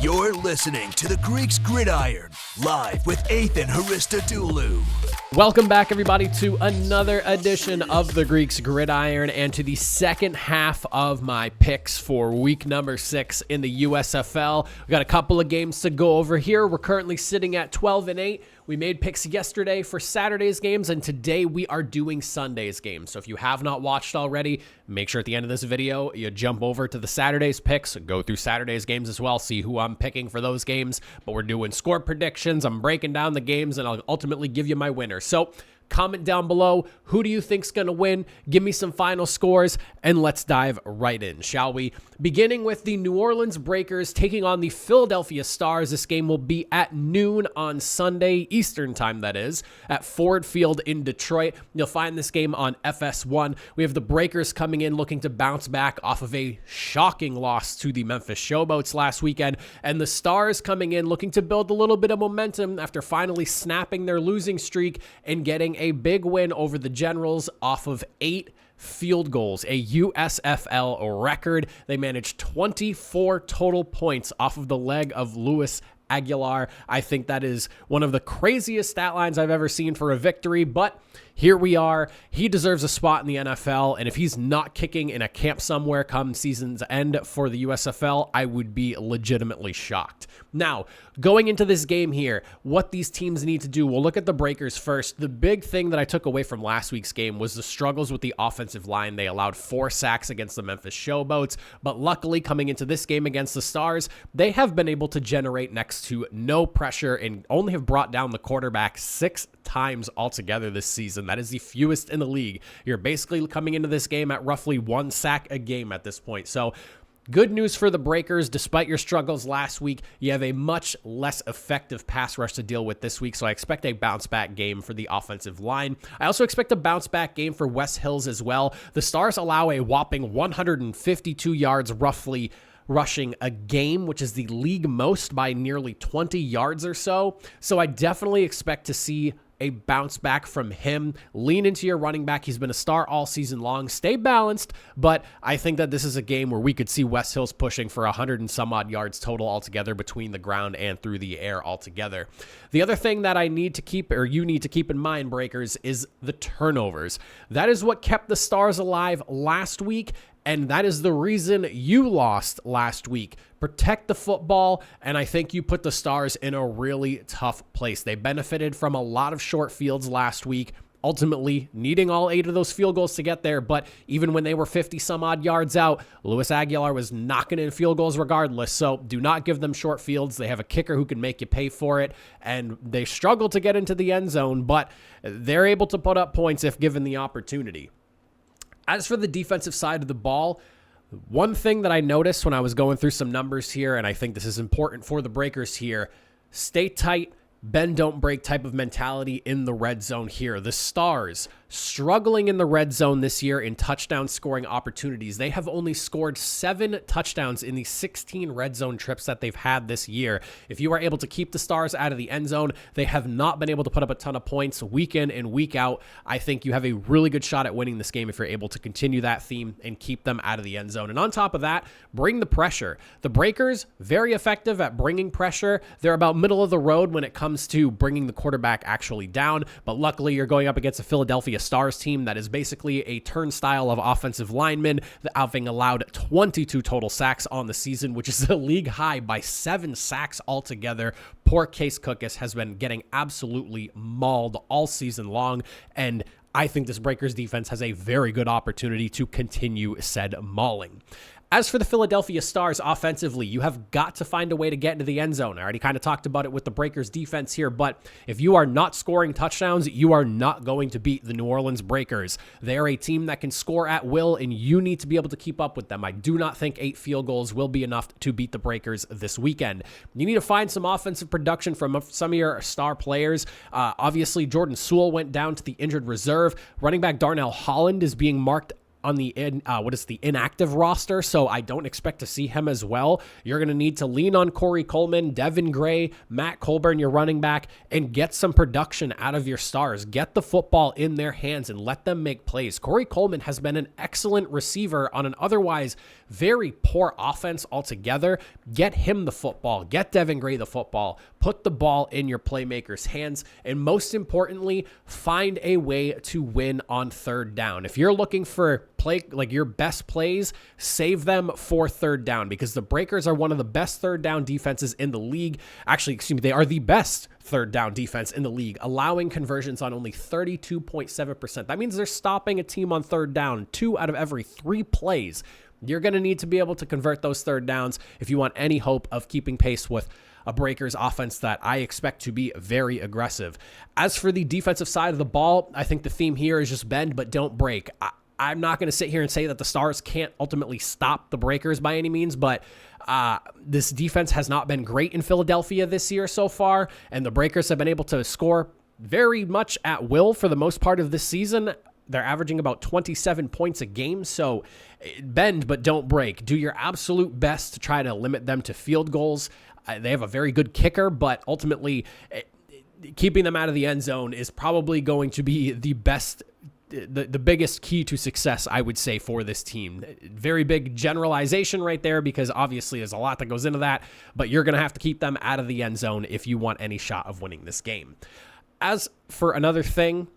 You're listening to the Greeks Gridiron, live with Ethan Haristodoulou. Welcome back, everybody, to another edition of the Greeks Gridiron and to the second half of my picks for week number 6 in the USFL. We got a couple of games to go over here. We're currently sitting at 12-8. We made picks yesterday for Saturday's games, and today we are doing Sunday's games. So if you have not watched already, make sure at the end of this video, you jump over to the Saturday's picks, go through Saturday's games as well, see who I'm picking for those games. But we're doing score predictions, I'm breaking down the games, and I'll ultimately give you my winner. So comment down below, who do you think's going to win? Give me some final scores, and let's dive right in, shall we? Beginning with the New Orleans Breakers taking on the Philadelphia Stars. This game will be at noon on Sunday, Eastern time, that is, at Ford Field in Detroit. You'll find this game on FS1. We have the Breakers coming in looking to bounce back off of a shocking loss to the Memphis Showboats last weekend, and the Stars coming in looking to build a little bit of momentum after finally snapping their losing streak and getting a big win over the Generals off of 8 field goals, a USFL record. They managed 24 total points off of the leg of Luis Aguilar. I think that is one of the craziest stat lines I've ever seen for a victory, but here we are. He deserves a spot in the NFL, and if he's not kicking in a camp somewhere come season's end for the USFL, I would be legitimately shocked. Now, going into this game here, what these teams need to do, we'll look at the Breakers first. The big thing that I took away from last week's game was the struggles with the offensive line. They allowed 4 sacks against the Memphis Showboats, but luckily coming into this game against the Stars, they have been able to generate next to no pressure and only have brought down the quarterback 6 times altogether this season. That is the fewest in the league. You're basically coming into this game at roughly 1 sack a game at this point. So good news for the Breakers. Despite your struggles last week, you have a much less effective pass rush to deal with this week, so I expect a bounce-back game for the offensive line. I also expect a bounce-back game for West Hills as well. The Stars allow a whopping 152 yards roughly rushing a game, which is the league most by nearly 20 yards or so. So I definitely expect to see a bounce back from him. Lean into your running back. He's been a star all season long. Stay balanced, but I think that this is a game where we could see West Hills pushing for 100 and some odd yards total altogether between the ground and through the air altogether. The other thing that I need to keep, or you need to keep in mind, Breakers, is the turnovers. That is what kept the Stars alive last week, and that is the reason you lost last week. Protect the football, and I think you put the Stars in a really tough place. They benefited from a lot of short fields last week, ultimately needing all 8 of those field goals to get there, but even when they were 50-some-odd yards out, Luis Aguilar was knocking in field goals regardless, so do not give them short fields. They have a kicker who can make you pay for it, and they struggle to get into the end zone, but they're able to put up points if given the opportunity. As for the defensive side of the ball, one thing that I noticed when I was going through some numbers here, and I think this is important for the Breakers here, stay tight, bend, don't break type of mentality in the red zone here. The Stars struggling in the red zone this year in touchdown scoring opportunities. They have only scored 7 touchdowns in the 16 red zone trips that they've had this year. If you are able to keep the Stars out of the end zone, they have not been able to put up a ton of points week in and week out. I think you have a really good shot at winning this game if you're able to continue that theme and keep them out of the end zone. And on top of that, bring the pressure. The Breakers, very effective at bringing pressure. They're about middle of the road when it comes to bringing the quarterback actually down, but luckily you're going up against a Philadelphia Stars team that is basically a turnstile of offensive linemen, having allowed 22 total sacks on the season, which is a league high by 7 sacks altogether. Poor Case Cookus has been getting absolutely mauled all season long, and I think this Breakers defense has a very good opportunity to continue said mauling. As for the Philadelphia Stars offensively, you have got to find a way to get into the end zone. I already kind of talked about it with the Breakers defense here, but if you are not scoring touchdowns, you are not going to beat the New Orleans Breakers. They are a team that can score at will, and you need to be able to keep up with them. I do not think 8 field goals will be enough to beat the Breakers this weekend. You need to find some offensive production from some of your star players. Obviously, Jordan Sewell went down to the injured reserve. Running back Darnell Holland is being marked on the inactive roster, so I don't expect to see him as well. You're going to need to lean on Corey Coleman, Devin Gray, Matt Colburn, your running back, and get some production out of your stars. Get the football in their hands and let them make plays. Corey Coleman has been an excellent receiver on an otherwise very poor offense altogether. Get him the football. Get Devin Gray the football. Put the ball in your playmakers' hands. And most importantly, find a way to win on third down. If you're looking for your best plays, save them for third down, because the Breakers are one of the best third down defenses in the league. Actually, excuse me, they are the best third down defense in the league, allowing conversions on only 32.7%. That means they're stopping a team on third down 2 out of every 3 plays. You're going to need to be able to convert those third downs if you want any hope of keeping pace with a Breakers offense that I expect to be very aggressive. As for the defensive side of the ball, I think the theme here is just bend but don't break. I'm not going to sit here and say that the Stars can't ultimately stop the Breakers by any means, but this defense has not been great in Philadelphia this year so far, and the Breakers have been able to score very much at will for the most part of this season. They're averaging about 27 points a game, so bend but don't break. Do your absolute best to try to limit them to field goals. They have a very good kicker, but ultimately keeping them out of the end zone is probably going to be the biggest key to success, I would say, for this team. Very big generalization right there, because obviously there's a lot that goes into that, but you're going to have to keep them out of the end zone if you want any shot of winning this game. As for another thing,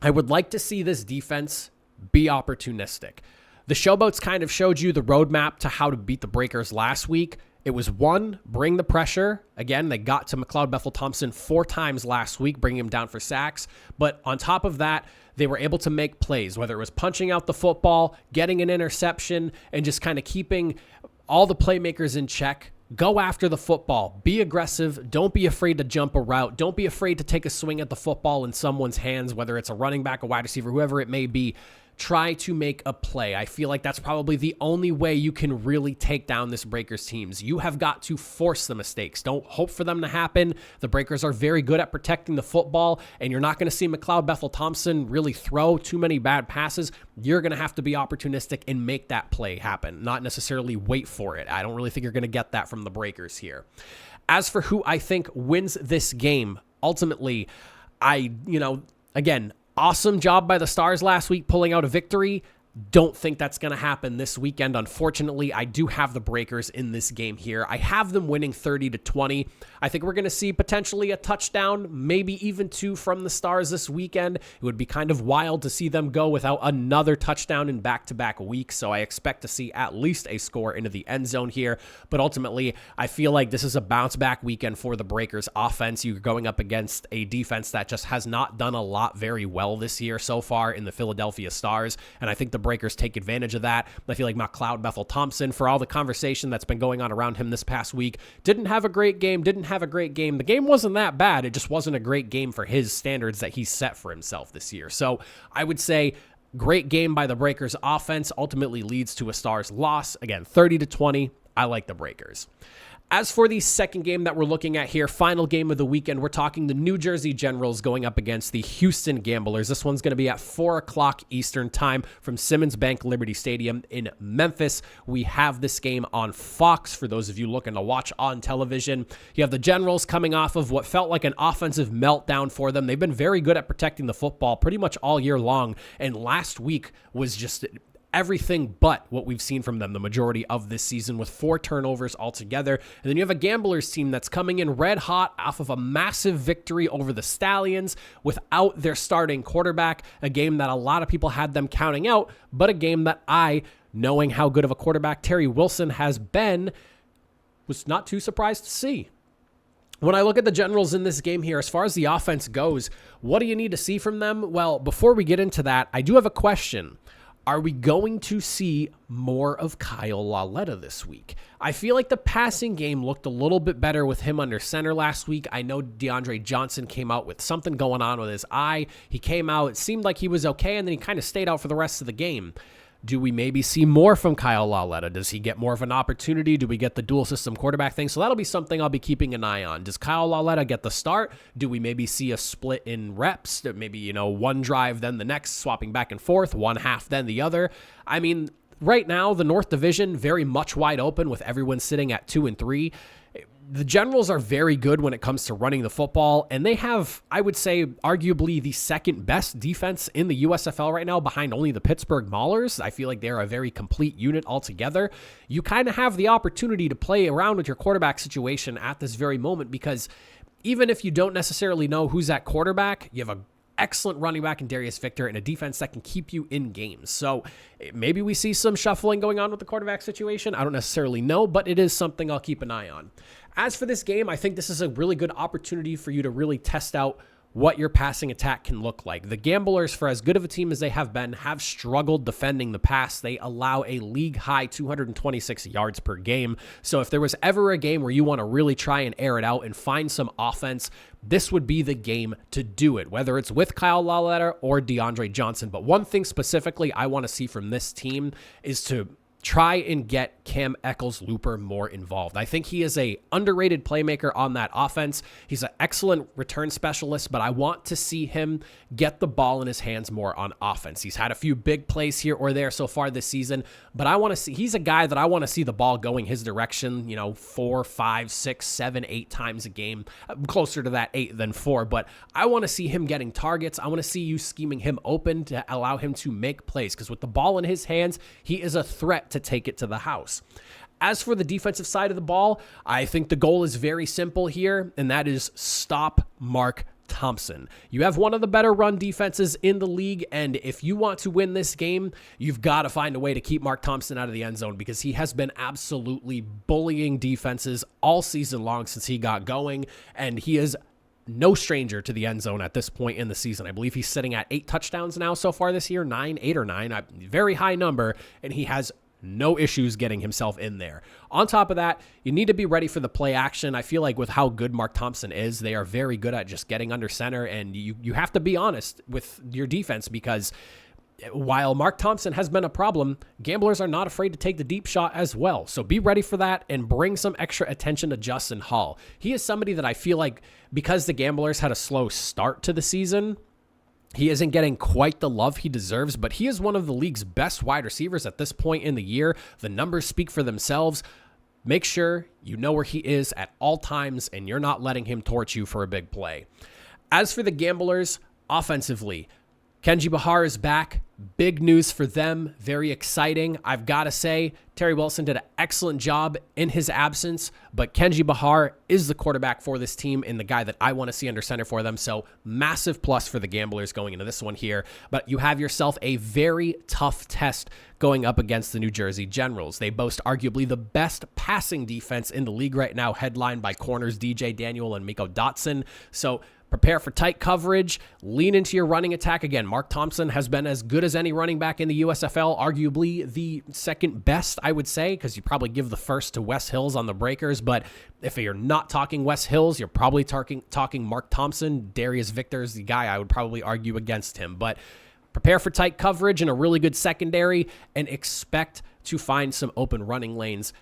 I would like to see this defense be opportunistic. The Showboats kind of showed you the roadmap to how to beat the Breakers last week. It was 1, bring the pressure. Again, they got to McLeod Bethel-Thompson 4 times last week, bringing him down for sacks. But on top of that, they were able to make plays, whether it was punching out the football, getting an interception, and just kind of keeping all the playmakers in check. Go after the football. Be aggressive. Don't be afraid to jump a route. Don't be afraid to take a swing at the football in someone's hands, whether it's a running back, a wide receiver, whoever it may be. Try to make a play. I feel like that's probably the only way you can really take down this Breakers teams. You have got to force the mistakes. Don't hope for them to happen. The Breakers are very good at protecting the football, and you're not going to see McLeod Bethel-Thompson really throw too many bad passes. You're going to have to be opportunistic and make that play happen, not necessarily wait for it. I don't really think you're going to get that from the Breakers here. As for who I think wins this game, ultimately, again, awesome job by the Stars last week pulling out a victory. Don't think that's going to happen this weekend. Unfortunately, I do have the Breakers in this game here. I have them winning 30-20. I think we're going to see potentially a touchdown, maybe even 2 from the Stars this weekend. It would be kind of wild to see them go without another touchdown in back-to-back weeks, so I expect to see at least a score into the end zone here. But ultimately, I feel like this is a bounce-back weekend for the Breakers offense. You're going up against a defense that just has not done a lot very well this year so far in the Philadelphia Stars, and I think the Breakers take advantage of that. I feel like McLeod Bethel-Thompson, for all the conversation that's been going on around him this past week, didn't have a great game. The game wasn't that bad. It just wasn't a great game for his standards that he's set for himself this year. So I would say great game by the Breakers offense ultimately leads to a Stars loss. Again, 30-20. I like the Breakers. As for the second game that we're looking at here, final game of the weekend, we're talking the New Jersey Generals going up against the Houston Gamblers. This one's going to be at 4 o'clock Eastern time from Simmons Bank Liberty Stadium in Memphis. We have this game on Fox for those of you looking to watch on television. You have the Generals coming off of what felt like an offensive meltdown for them. They've been very good at protecting the football pretty much all year long, and last week was just everything but what we've seen from them the majority of this season, with 4 turnovers altogether. And then you have a Gamblers team that's coming in red hot off of a massive victory over the Stallions without their starting quarterback, a game that a lot of people had them counting out, but a game that I, knowing how good of a quarterback Terry Wilson has been, was not too surprised to see. When I look at the Generals in this game here, as far as the offense goes, what do you need to see from them? Well, before we get into that, I do have a question. Are we going to see more of Kyle Lauletta this week? I feel like the passing game looked a little bit better with him under center last week. I know DeAndre Johnson came out with something going on with his eye. He came out, it seemed like he was okay, and then he kind of stayed out for the rest of the game. Do we maybe see more from Kyle Lauletta? Does he get more of an opportunity? Do we get the dual system quarterback thing? So that'll be something I'll be keeping an eye on. Does Kyle Lauletta get the start? Do we maybe see a split in reps? Maybe, one drive, then the next, swapping back and forth, one half, then the other. I mean, right now, the North Division very much wide open with everyone sitting at 2 and 3. The Generals are very good when it comes to running the football, and they have, I would say, arguably the second best defense in the USFL right now, behind only the Pittsburgh Maulers. I feel like they're a very complete unit altogether. You kind of have the opportunity to play around with your quarterback situation at this very moment, because even if you don't necessarily know who's at quarterback, you have a excellent running back in Darius Victor and a defense that can keep you in games. So maybe we see some shuffling going on with the quarterback situation. I don't necessarily know, but it is something I'll keep an eye on. As for this game, I think this is a really good opportunity for you to really test out what your passing attack can look like. The Gamblers, for as good of a team as they have been, have struggled defending the pass. They allow a league-high 226 yards per game. So if there was ever a game where you want to really try and air it out and find some offense, this would be the game to do it, whether it's with Kyle Lawletter or DeAndre Johnson. But one thing specifically I want to see from this team is to try and get Cam Eccles-Looper more involved. I think he is a underrated playmaker on that offense. He's an excellent return specialist, but I want to see him get the ball in his hands more on offense. He's had a few big plays here or there so far this season, but I want to see, he's a guy that I want to see the ball going his direction, 4, 5, 6, 7, 8 times a game. I'm closer to that 8 than 4, but I want to see him getting targets. I want to see you scheming him open to allow him to make plays, because with the ball in his hands, he is a threat to take it to the house. As for the defensive side of the ball, I think the goal is very simple here, and that is stop Mark Thompson. You have one of the better run defenses in the league, and if you want to win this game, you've got to find a way to keep Mark Thompson out of the end zone, because he has been absolutely bullying defenses all season long since he got going, and he is no stranger to the end zone at this point in the season. I believe he's sitting at 8 touchdowns now so far this year, 8 or 9, very high number, and he has no issues getting himself in there. On top of that, you need to be ready for the play action. I feel like with how good Mark Thompson is, they are very good at just getting under center, and you have to be honest with your defense, because while Mark Thompson has been a problem, Gamblers are not afraid to take the deep shot as well. So be ready for that and bring some extra attention to Justin Hall. He is somebody that I feel like, because the Gamblers had a slow start to the season, he isn't getting quite the love he deserves, but he is one of the league's best wide receivers at this point in the year. The numbers speak for themselves. Make sure you know where he is at all times, and you're not letting him torch you for a big play. As for the Gamblers, offensively, Kenji Bahar is back. Big news for them. Very exciting. I've got to say, Terry Wilson did an excellent job in his absence, but Kenji Bahar is the quarterback for this team and the guy that I want to see under center for them. So massive plus for the Gamblers going into this one here. But you have yourself a very tough test going up against the New Jersey Generals. They boast arguably the best passing defense in the league right now, headlined by corners DJ Daniel and Miko Dotson. So prepare for tight coverage, lean into your running attack. Again, Mark Thompson has been as good as any running back in the USFL, arguably the second best, I would say, because you probably give the first to Wes Hills on the breakers. But if you're not talking Wes Hills, you're probably talking Mark Thompson. Darius Victor is the guy I would probably argue against him. But prepare for tight coverage and a really good secondary, and expect to find some open running lanes.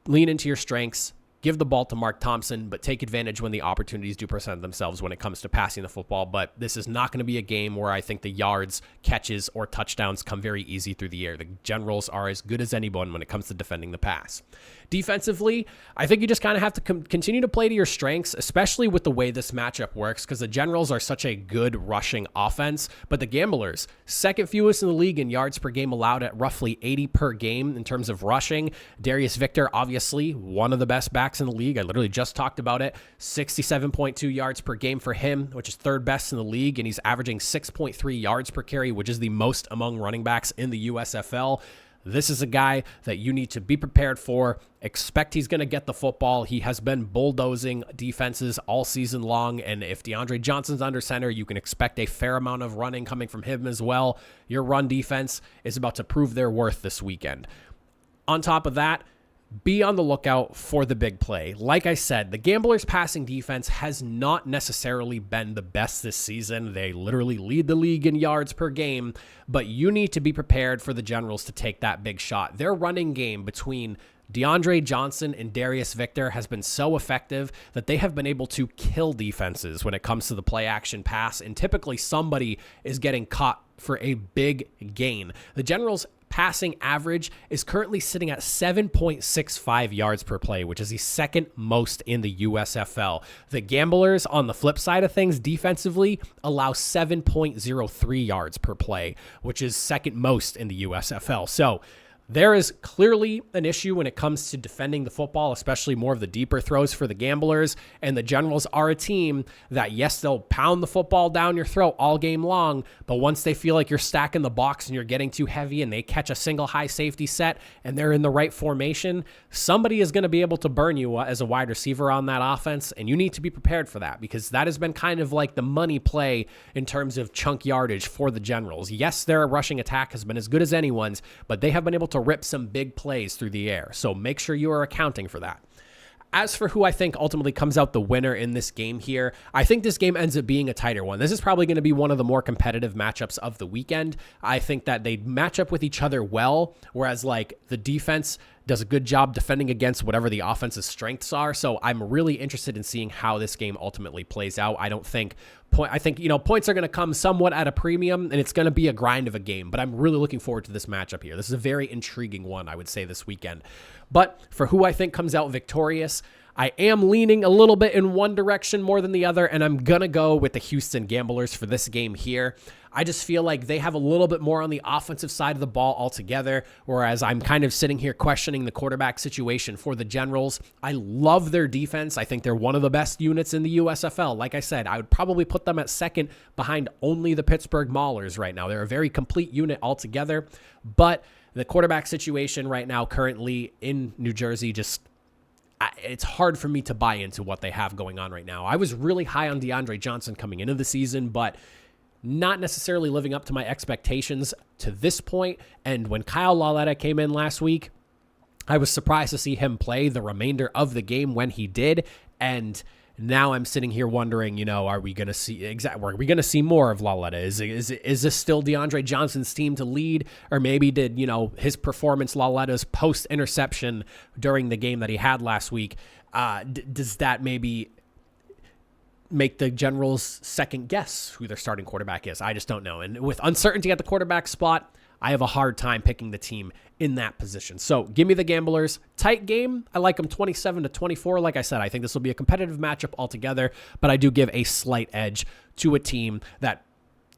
Lean into your strengths. Give the ball to Mark Thompson, but take advantage when the opportunities do present themselves when it comes to passing the football. But this is not going to be a game where I think the yards, catches, or touchdowns come very easy through the air. The Generals are as good as anyone when it comes to defending the pass. Defensively, I think you just kind of have to continue to play to your strengths, especially with the way this matchup works, because the Generals are such a good rushing offense, but the Gamblers, second fewest in the league in yards per game allowed at roughly 80 per game in terms of rushing. Darius Victor, obviously, one of the best backs in the league. I literally just talked about it. 67.2 yards per game for him, which is third best in the league, and he's averaging 6.3 yards per carry, which is the most among running backs in the USFL. This is a guy that you need to be prepared for. Expect he's going to get the football. He has been bulldozing defenses all season long, and if DeAndre Johnson's under center, you can expect a fair amount of running coming from him as well. Your run defense is about to prove their worth this weekend. On top of that, be on the lookout for the big play. Like I said, the Gamblers' passing defense has not necessarily been the best this season. They literally lead the league in yards per game, but you need to be prepared for the Generals to take that big shot. Their running game between DeAndre Johnson and Darius Victor has been so effective that they have been able to kill defenses when it comes to the play action pass, and typically somebody is getting caught for a big gain. The Generals' passing average is currently sitting at 7.65 yards per play, which is the second most in the USFL. The Gamblers, on the flip side of things, defensively allow 7.03 yards per play, which is second most in the USFL. So there is clearly an issue when it comes to defending the football, especially more of the deeper throws for the Gamblers. And the Generals are a team that, yes, they'll pound the football down your throat all game long, but once they feel like you're stacking the box and you're getting too heavy and they catch a single high safety set and they're in the right formation, somebody is going to be able to burn you as a wide receiver on that offense, and you need to be prepared for that, because that has been kind of like the money play in terms of chunk yardage for the Generals. Yes, their rushing attack has been as good as anyone's, but they have been able to rip some big plays through the air. So make sure you are accounting for that. As for who I think ultimately comes out the winner in this game here, I think this game ends up being a tighter one. This is probably going to be one of the more competitive matchups of the weekend. I think that they match up with each other well, whereas like the defense does a good job defending against whatever the offense's strengths are. So I'm really interested in seeing how this game ultimately plays out. I think points are going to come somewhat at a premium, and it's going to be a grind of a game, but I'm really looking forward to this matchup here. This is a very intriguing one, I would say, this weekend. But for who I think comes out victorious, I am leaning a little bit in one direction more than the other, and I'm going to go with the Houston Gamblers for this game here. I just feel like they have a little bit more on the offensive side of the ball altogether, whereas I'm kind of sitting here questioning the quarterback situation for the Generals. I love their defense. I think they're one of the best units in the USFL. Like I said, I would probably put them at second behind only the Pittsburgh Maulers right now. They're a very complete unit altogether, but the quarterback situation right now currently in New Jersey, it's hard for me to buy into what they have going on right now. I was really high on DeAndre Johnson coming into the season, but not necessarily living up to my expectations to this point. And when Kyle Lauletta came in last week, I was surprised to see him play the remainder of the game when he did. And now I'm sitting here wondering, are we going to see more of Lauletta? Is this still DeAndre Johnson's team to lead? Or maybe did, his performance, Lauletta's post-interception during the game that he had last week, does that maybe make the Generals second guess who their starting quarterback is? I just don't know. And with uncertainty at the quarterback spot, I have a hard time picking the team in that position. So give me the Gamblers. Tight game. I like them 27-24. Like I said, I think this will be a competitive matchup altogether, but I do give a slight edge to a team that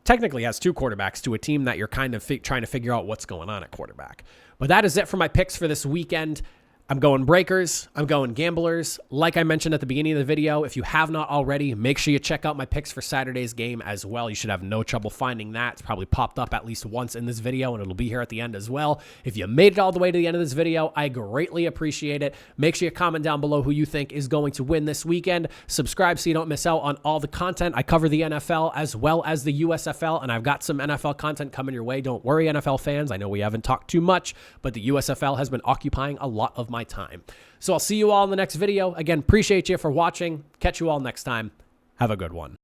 technically has two quarterbacks, to a team that you're kind of trying to figure out what's going on at quarterback. But that is it for my picks for this weekend. I'm going Breakers. I'm going Gamblers. Like I mentioned at the beginning of the video, if you have not already, make sure you check out my picks for Saturday's game as well. You should have no trouble finding that. It's probably popped up at least once in this video, and it'll be here at the end as well. If you made it all the way to the end of this video, I greatly appreciate it. Make sure you comment down below who you think is going to win this weekend. Subscribe so you don't miss out on all the content. I cover the NFL as well as the USFL, and I've got some NFL content coming your way. Don't worry, NFL fans. I know we haven't talked too much, but the USFL has been occupying a lot of my time. So I'll see you all in the next video. Again, appreciate you for watching. Catch you all next time. Have a good one.